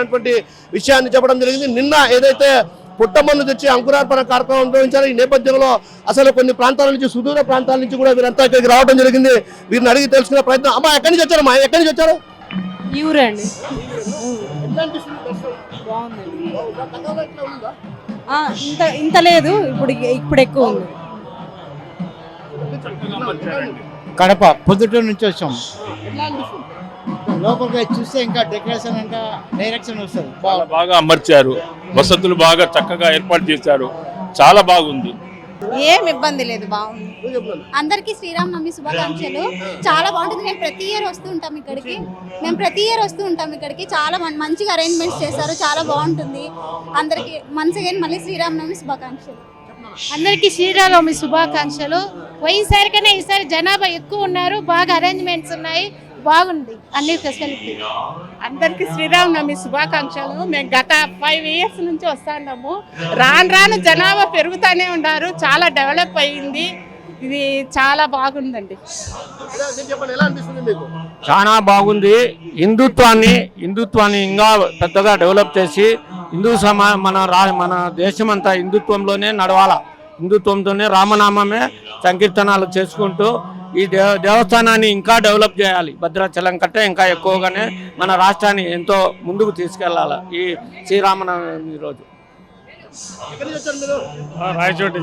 అనేటువంటి విషయాన్ని చెప్పడం జరిగింది. నిన్న ఏదైతే పుట్టమన్ను తెచ్చి అంకురార్పణ కార్యక్రమం నిర్వహించారు. ఈ నేపథ్యంలో అసలు కొన్ని ప్రాంతాల నుంచి సుదూర ప్రాంతాల నుంచి కూడా వీరంతా ఇక్కడికి రావడం జరిగింది. వీరిని అడిగి తెలుసుకునే ప్రయత్నం. అమ్మా, ఎక్కడి నుంచి వచ్చారమ్మా? ఎక్కడి నుంచి వచ్చారు? ఈ ఊరండి. ఇంత లేదు, ఇప్పుడు ఎక్కువ ఉంది. కడప పొద్దుటూరు నుంచి వచ్చాం. లోపలికి చూస్తే ఇంకా డెకరేషన్ ఇంకా డైరెక్షన్ వస్తుంది. బాగా అమర్చారు, వసతులు బాగా చక్కగా ఏర్పాటు చేశారు, చాలా బాగుంది. ఏం ఇబ్బంది లేదు, బాగుంది. అందరికీ శ్రీరామనవమి శుభాకాంక్షలు. చాలా బాగుంటుంది. మేము ప్రతి ఇయర్ వస్తూ ఉంటాం ఇక్కడికి. చాలా మంచిగా అరేంజ్మెంట్స్ చేశారు, చాలా బాగుంటుంది. అందరికి మనసుగా మళ్ళీ శ్రీరామనవమి శుభాకాంక్షలు. అందరికీ శ్రీరామనవమి శుభాకాంక్షలు. పోయినసారి కన్నా ఈసారి జనాభా ఎక్కువ ఉన్నారు, బాగా అరేంజ్మెంట్స్ ఉన్నాయి, బాగుంది అన్ని ఫెసిలిటీ. అందరికీ శ్రీరామనవమి శుభాకాంక్షలు. మేము గత 5 years నుంచి వస్తున్నాము. రాను జనాభా పెరుగుతూనే ఉన్నారు, చాలా డెవలప్ అయ్యింది. ఇది చాలా బాగుందండి. చాలా బాగుంది. హిందుత్వాన్ని ఇంకా పెద్దగా డెవలప్ చేసి మన దేశమంతా హిందుత్వంలోనే నడవాలా. హిందుత్వంతోనే రామనామమే సంకీర్తనాలు చేసుకుంటూ ఈ దేవస్థానాన్ని ఇంకా డెవలప్ చేయాలి. భద్రాచలం కంటే ఇంకా ఎక్కువగానే మన రాష్ట్రాన్ని ఎంతో ముందుకు తీసుకెళ్లాలి. ఈ శ్రీరామనవమి రోజు రాయచోటి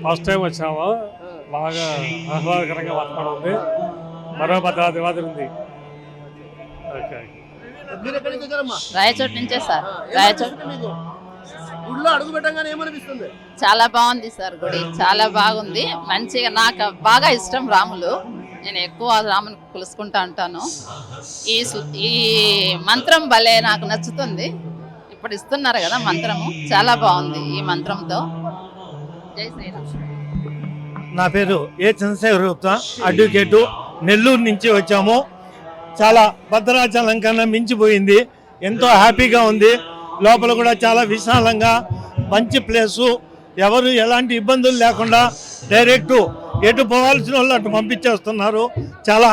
ఫస్ట్ టైం వచ్చాము. బాగా ఆహ్లాదకరంగా వాతావరణం ఉంది. మరో భద్రాద్రి ఉంది. రాయచోటి నుంచే సార్. రాయచోటి గుడిలో అడుగు పెట్టగానే ఏమనిపిస్తుంది? చాలా బాగుంది సార్. గుడి చాలా బాగుంది, మంచిగా. నాకు బాగా ఇష్టం రాములు. నేను ఎక్కువ రాముని కొలుసుకుంటా ఉంటాను. ఈ మంత్రం భలే నాకు నచ్చుతుంది. ఇప్పుడు ఇస్తున్నారు కదా మంత్రము, చాలా బాగుంది. ఈ మంత్రంతో జై శ్రీరామ్. నా పేరు ఏ చంద్రశేఖర్ గుప్తా, అడ్వకేటు, నెల్లూరు నుంచి వచ్చాము. చాలా భద్రాచలం కన్నా మించిపోయింది, ఎంతో హ్యాపీగా ఉంది. లోపల కూడా చాలా విశాలంగా మంచి ప్లేసు. ఎవరు ఎలాంటి ఇబ్బందులు లేకుండా డైరెక్ట్ ఎటు పోవాల్సిన వాళ్ళు అటు పంపించేస్తున్నారు. చాలా